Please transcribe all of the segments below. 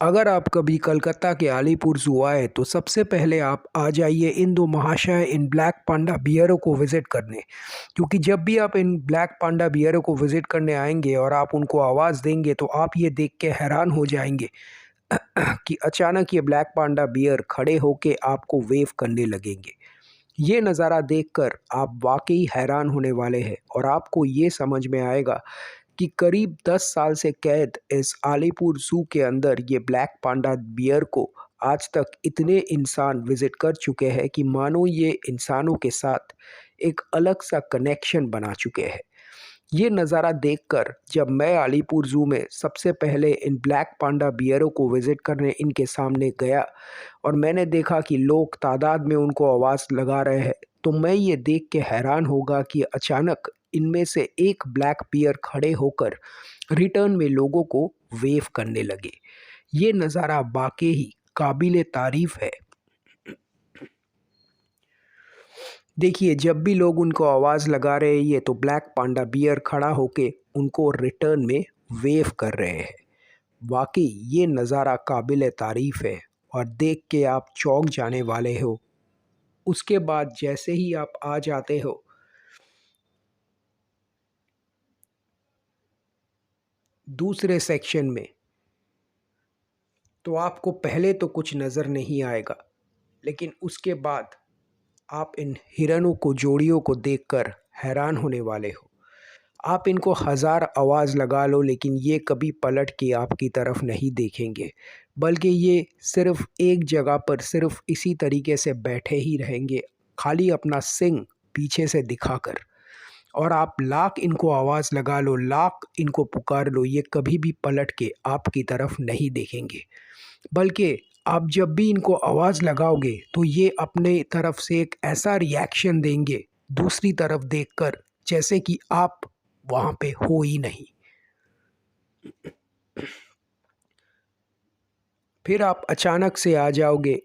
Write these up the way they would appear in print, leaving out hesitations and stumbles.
अगर आप कभी कलकत्ता के अलीपुर ज़ू आए तो सबसे पहले आप आ जाइए इन दो महाशय इन ब्लैक पांडा बियरों को विज़िट करने। क्योंकि जब भी आप इन ब्लैक पांडा बियरों को विज़िट करने आएंगे और आप उनको आवाज़ देंगे तो आप ये देख के हैरान हो जाएंगे कि अचानक ये ब्लैक पांडा बियर खड़े होके आपको वेव करने लगेंगे। ये नज़ारा देखकर आप वाकई हैरान होने वाले हैं और आपको ये समझ में आएगा कि करीब 10 साल से कैद इस अलीपुर ज़ू के अंदर ये ब्लैक पांडा बियर को आज तक इतने इंसान विज़िट कर चुके हैं कि मानो ये इंसानों के साथ एक अलग सा कनेक्शन बना चुके हैं। ये नज़ारा देखकर जब मैं अलीपुर ज़ू में सबसे पहले इन ब्लैक पांडा बियरों को विज़िट करने इनके सामने गया और मैंने देखा कि लोग तादाद में उनको आवाज़ लगा रहे हैं, तो मैं ये देख के हैरान होगा कि अचानक इनमें से एक ब्लैक बियर खड़े होकर रिटर्न में लोगों को वेव करने लगे। ये नज़ारा वाक़ई ही काबिल तारीफ़ है। देखिए, जब भी लोग उनको आवाज़ लगा रहे हैं ये तो ब्लैक पांडा बियर खड़ा होके उनको रिटर्न में वेव कर रहे हैं। वाक़ई ये नज़ारा काबिल तारीफ़ है और देख के आप चौंक जाने वाले हो। उसके बाद जैसे ही आप आ जाते हो दूसरे सेक्शन में, तो आपको पहले तो कुछ नज़र नहीं आएगा, लेकिन उसके बाद आप इन हिरणों को जोड़ियों को देखकर हैरान होने वाले हो। आप इनको हज़ार आवाज़ लगा लो लेकिन ये कभी पलट के आपकी तरफ नहीं देखेंगे, बल्कि ये सिर्फ़ एक जगह पर सिर्फ़ इसी तरीके से बैठे ही रहेंगे, खाली अपना सिंग पीछे से दिखाकर। और आप लाख इनको आवाज़ लगा लो, लाख इनको पुकार लो, ये कभी भी पलट के आपकी तरफ नहीं देखेंगे। बल्कि आप जब भी इनको आवाज़ लगाओगे तो ये अपने तरफ से एक ऐसा रिएक्शन देंगे दूसरी तरफ देखकर जैसे कि आप वहाँ पे हो ही नहीं। फिर आप अचानक से आ जाओगे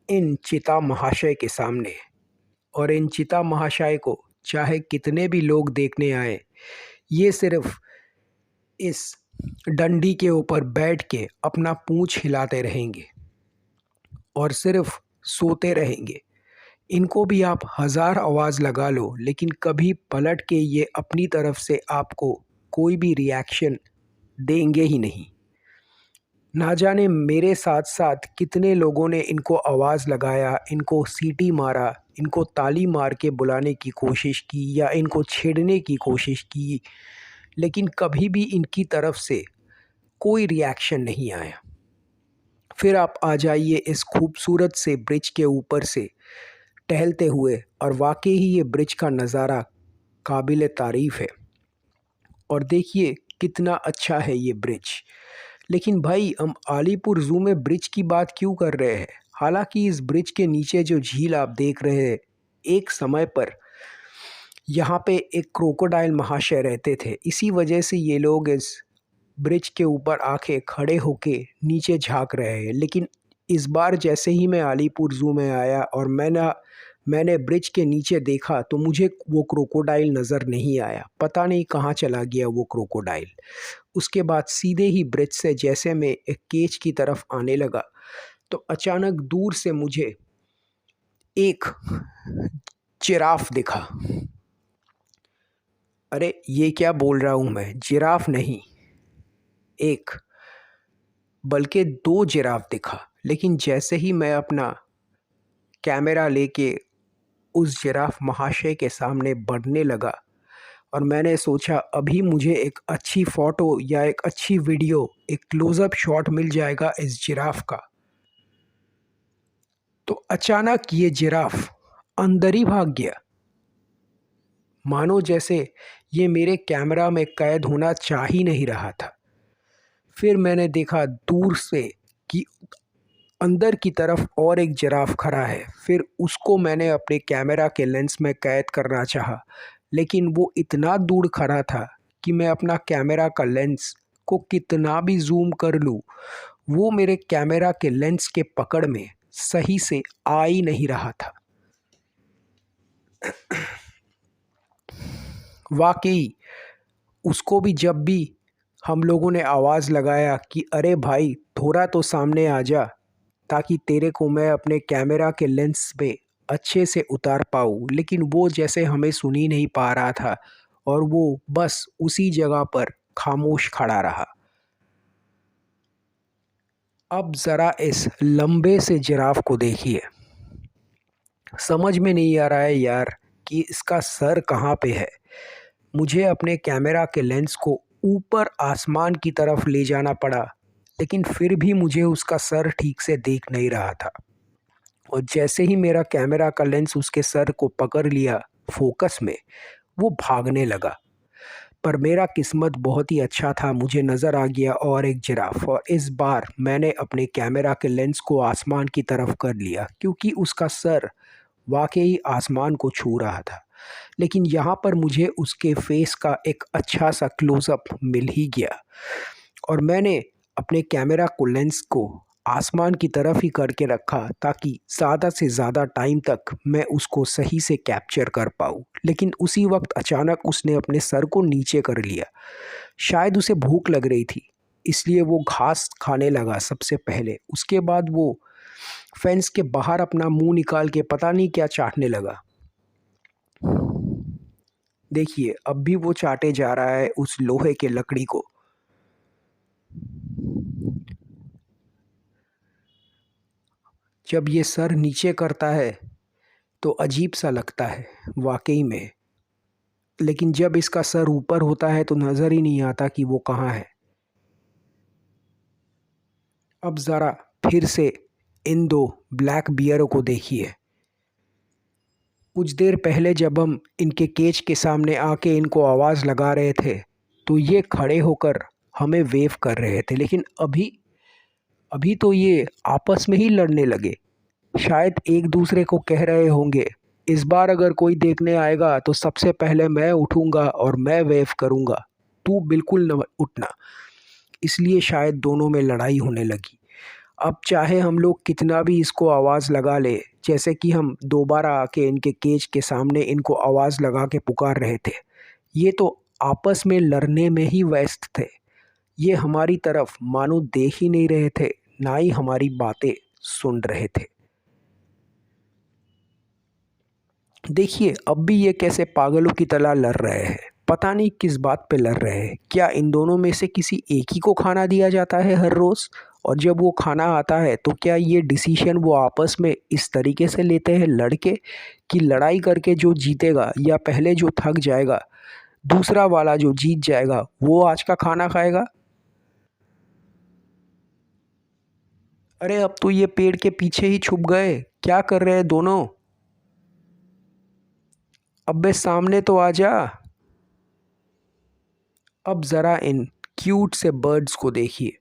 इन चीता महाशय के सामने और इन चीता महाशय को चाहे कितने भी लोग देखने आए, ये सिर्फ इस डंडी के ऊपर बैठ के अपना पूँछ हिलाते रहेंगे और सिर्फ सोते रहेंगे। इनको भी आप हज़ार आवाज़ लगा लो लेकिन कभी पलट के ये अपनी तरफ से आपको कोई भी रिएक्शन देंगे ही नहीं। ना जाने मेरे साथ-साथ कितने लोगों ने इनको आवाज़ लगाया, इनको सीटी मारा, इनको ताली मार के बुलाने की कोशिश की या इनको छेड़ने की कोशिश की, लेकिन कभी भी इनकी तरफ से कोई रिएक्शन नहीं आया। फिर आप आ जाइए इस खूबसूरत से ब्रिज के ऊपर से टहलते हुए और वाक़ई ही ये ब्रिज का नज़ारा काबिल तारीफ़ है। और देखिए कितना अच्छा है ये ब्रिज। लेकिन भाई हम अलीपुर ज़ू में ब्रिज की बात क्यों कर रहे हैं? हालाँकि इस ब्रिज के नीचे जो झील आप देख रहे हैं, एक समय पर यहाँ पे एक क्रोकोडाइल महाशय रहते थे। इसी वजह से ये लोग इस ब्रिज के ऊपर आके खड़े होके नीचे झाँक रहे हैं। लेकिन इस बार जैसे ही मैं अलीपुर ज़ू में आया और मैंने ब्रिज के नीचे देखा तो मुझे वो क्रोकोडाइल नज़र नहीं आया। पता नहीं कहाँ चला गया वो क्रोकोडाइल। उसके बाद सीधे ही ब्रिज से जैसे मैं एक केज की तरफ आने लगा तो अचानक दूर से मुझे एक जिराफ दिखा। अरे ये क्या बोल रहा हूँ मैं, जिराफ नहीं, एक बल्कि दो जिराफ दिखा। लेकिन जैसे ही मैं अपना कैमरा लेके उस जिराफ महाशय के सामने बढ़ने लगा और मैंने सोचा अभी मुझे एक अच्छी फ़ोटो या एक अच्छी वीडियो, एक क्लोज़अप शॉट मिल जाएगा इस जिराफ का, तो अचानक ये जिराफ अंदर ही भाग गया। मानो जैसे ये मेरे कैमरा में कैद होना चाह ही नहीं रहा था। फिर मैंने देखा दूर से कि अंदर की तरफ और एक जिराफ खड़ा है। फिर उसको मैंने अपने कैमरा के लेंस में कैद करना चाहा, लेकिन वो इतना दूर खड़ा था कि मैं अपना कैमरा का लेंस को कितना भी ज़ूम कर लूँ, वो मेरे कैमरा के लेंस के पकड़ में सही से आ ही नहीं रहा था। वाक़ई उसको भी जब भी हम लोगों ने आवाज़ लगाया कि अरे भाई थोड़ा तो सामने आ जा, ताकि तेरे को मैं अपने कैमरा के लेंस पे अच्छे से उतार पाऊँ। लेकिन वो जैसे हमें सुन ही नहीं पा रहा था और वो बस उसी जगह पर खामोश खड़ा रहा। अब ज़रा इस लंबे से जिराफ को देखिए। समझ में नहीं आ रहा है यार कि इसका सर कहाँ पे है। मुझे अपने कैमरा के लेंस को ऊपर आसमान की तरफ ले जाना पड़ा, लेकिन फिर भी मुझे उसका सर ठीक से दिख नहीं रहा था। और जैसे ही मेरा कैमरा का लेंस उसके सर को पकड़ लिया फोकस में, वो भागने लगा। पर मेरा किस्मत बहुत ही अच्छा था, मुझे नज़र आ गया और एक जिराफ, और इस बार मैंने अपने कैमरा के लेंस को आसमान की तरफ कर लिया क्योंकि उसका सर वाकई आसमान को छू रहा था। लेकिन यहाँ पर मुझे उसके फेस का एक अच्छा सा क्लोज़अप मिल ही गया और मैंने अपने कैमरा को लेंस को आसमान की तरफ ही करके रखा ताकि ज़्यादा से ज़्यादा टाइम तक मैं उसको सही से कैप्चर कर पाऊँ। लेकिन उसी वक्त अचानक उसने अपने सर को नीचे कर लिया। शायद उसे भूख लग रही थी, इसलिए वो घास खाने लगा सबसे पहले। उसके बाद वो फेंस के बाहर अपना मुंह निकाल के पता नहीं क्या चाटने लगा। देखिए अब भी वो चाटे जा रहा है उस लोहे के लकड़ी को। जब ये सर नीचे करता है तो अजीब सा लगता है वाकई में, लेकिन जब इसका सर ऊपर होता है तो नज़र ही नहीं आता कि वो कहाँ है। अब ज़रा फिर से इन दो ब्लैक बियरों को देखिए। कुछ देर पहले जब हम इनके केज के सामने आके इनको आवाज़ लगा रहे थे तो ये खड़े होकर हमें वेव कर रहे थे, लेकिन अभी अभी तो ये आपस में ही लड़ने लगे। शायद एक दूसरे को कह रहे होंगे, इस बार अगर कोई देखने आएगा तो सबसे पहले मैं उठूंगा और मैं वेव करूंगा, तू बिल्कुल न उठना। इसलिए शायद दोनों में लड़ाई होने लगी। अब चाहे हम लोग कितना भी इसको आवाज़ लगा ले, जैसे कि हम दोबारा आके इनके केज के सामने इनको आवाज़ लगा के पुकार रहे थे, ये तो आपस में लड़ने में ही व्यस्त थे। ये हमारी तरफ मानो देख ही नहीं रहे थे, ना ही हमारी बातें सुन रहे थे। देखिए अब भी ये कैसे पागलों की तरह लड़ रहे हैं। पता नहीं किस बात पे लड़ रहे हैं। क्या इन दोनों में से किसी एक ही को खाना दिया जाता है हर रोज़? और जब वो खाना आता है तो क्या ये डिसीजन वो आपस में इस तरीके से लेते हैं लड़ के, कि लड़ाई करके जो जीतेगा या पहले जो थक जाएगा, दूसरा वाला जो जीत जाएगा वो आज का खाना खाएगा? अरे अब तो ये पेड़ के पीछे ही छुप गए, क्या कर रहे हैं दोनों? अबे सामने तो आ जा। अब ज़रा इन क्यूट से बर्ड्स को देखिए।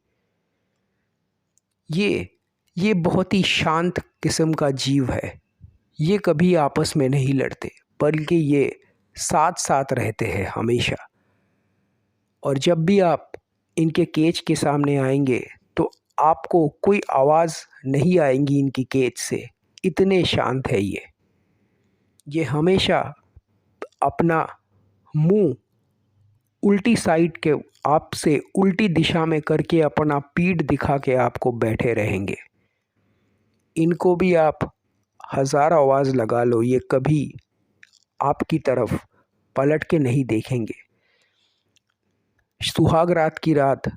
ये ये बहुत ही शांत किस्म का जीव है। ये कभी आपस में नहीं लड़ते, बल्कि ये साथ साथ रहते हैं हमेशा। और जब भी आप इनके केज के सामने आएंगे तो आपको कोई आवाज़ नहीं आएगी इनकी केज से, इतने शांत है ये हमेशा अपना मुंह उल्टी साइड के आपसे उल्टी दिशा में करके अपना पीठ दिखा के आपको बैठे रहेंगे। इनको भी आप हज़ार आवाज़ लगा लो, ये कभी आपकी तरफ पलट के नहीं देखेंगे। सुहाग रात की रात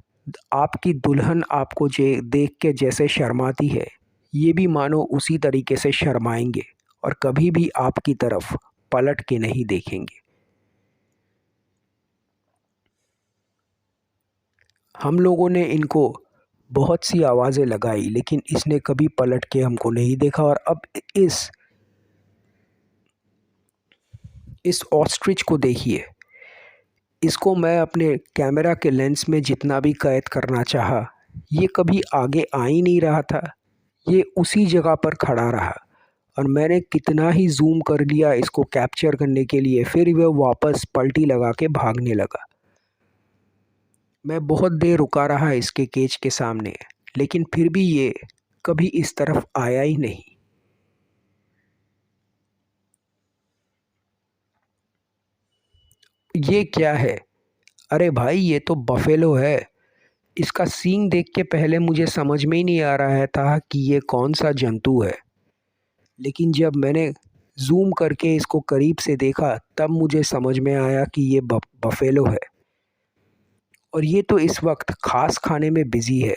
आपकी दुल्हन आपको जे देख के जैसे शर्माती है, ये भी मानो उसी तरीके से शर्माएंगे और कभी भी आपकी तरफ पलट के नहीं देखेंगे। हम लोगों ने इनको बहुत सी आवाज़ें लगाई, लेकिन इसने कभी पलट के हमको नहीं देखा। और अब इस ऑस्ट्रिच को देखिए। इसको मैं अपने कैमरा के लेंस में जितना भी कैद करना चाहा, ये कभी आगे आ ही नहीं रहा था। ये उसी जगह पर खड़ा रहा और मैंने कितना ही जूम कर लिया इसको कैप्चर करने के लिए, फिर वह वापस पलटी लगा के भागने लगा। मैं बहुत देर रुका रहा इसके केज के सामने, लेकिन फिर भी ये कभी इस तरफ आया ही नहीं। ये क्या है? अरे भाई, ये तो बफेलो है। इसका सींग देख के पहले मुझे समझ में ही नहीं आ रहा है था कि ये कौन सा जंतु है, लेकिन जब मैंने जूम करके इसको करीब से देखा तब मुझे समझ में आया कि ये बफेलो है। और ये तो इस वक्त खास खाने में बिजी है।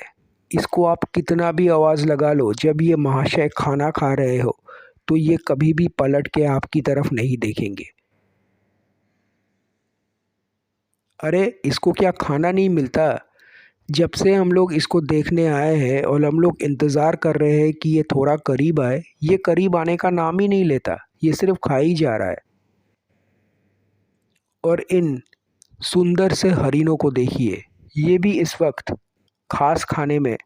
इसको आप कितना भी आवाज़ लगा लो, जब ये महाशय खाना खा रहे हो तो ये कभी भी पलट के आपकी तरफ नहीं देखेंगे। अरे, इसको क्या खाना नहीं मिलता? जब से हम लोग इसको देखने आए हैं और हम लोग इंतज़ार कर रहे हैं कि ये थोड़ा करीब आए, ये करीब आने का नाम ही नहीं लेता। ये सिर्फ खा ही जा रहा है। और इन सुंदर से हरिनों को देखिए, ये भी इस वक्त खास खाने में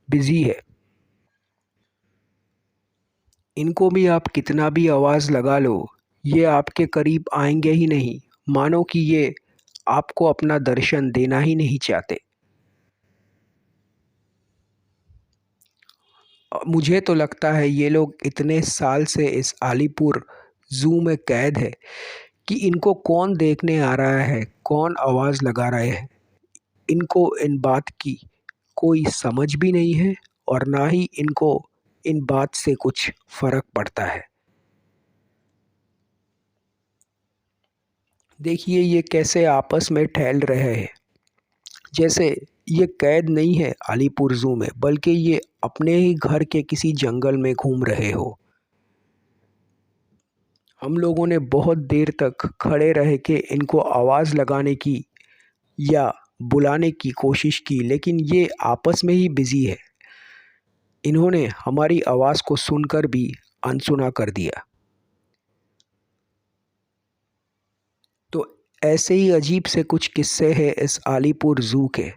बिजी है। इनको भी आप कितना भी आवाज़ लगा लो, ये आपके करीब आएंगे ही नहीं। मानो कि ये आपको अपना दर्शन देना ही नहीं चाहते। मुझे तो लगता है ये लोग इतने साल से इस आलीपुर ज़ू में कैद है कि इनको कौन देखने आ रहा है, कौन आवाज़ लगा रहे हैं, इनको इन बात की कोई समझ भी नहीं है और ना ही इनको इन बात से कुछ फ़र्क पड़ता है। देखिए ये कैसे आपस में टहल रहे हैं, जैसे ये कैद नहीं है अलीपुर ज़ू में, बल्कि ये अपने ही घर के किसी जंगल में घूम रहे हो। हम लोगों ने बहुत देर तक खड़े रह के इनको आवाज़ लगाने की या बुलाने की कोशिश की, लेकिन ये आपस में ही बिज़ी है। इन्होंने हमारी आवाज़ को सुनकर भी अनसुना कर दिया। तो ऐसे ही अजीब से कुछ किस्से हैं इस आलीपुर ज़ू के।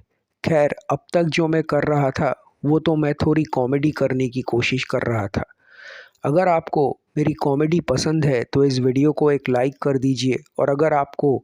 खैर, अब तक जो मैं कर रहा था वो तो मैं थोड़ी कॉमेडी करने की कोशिश कर रहा था। अगर आपको मेरी कॉमेडी पसंद है तो इस वीडियो को एक लाइक कर दीजिए, और अगर आपको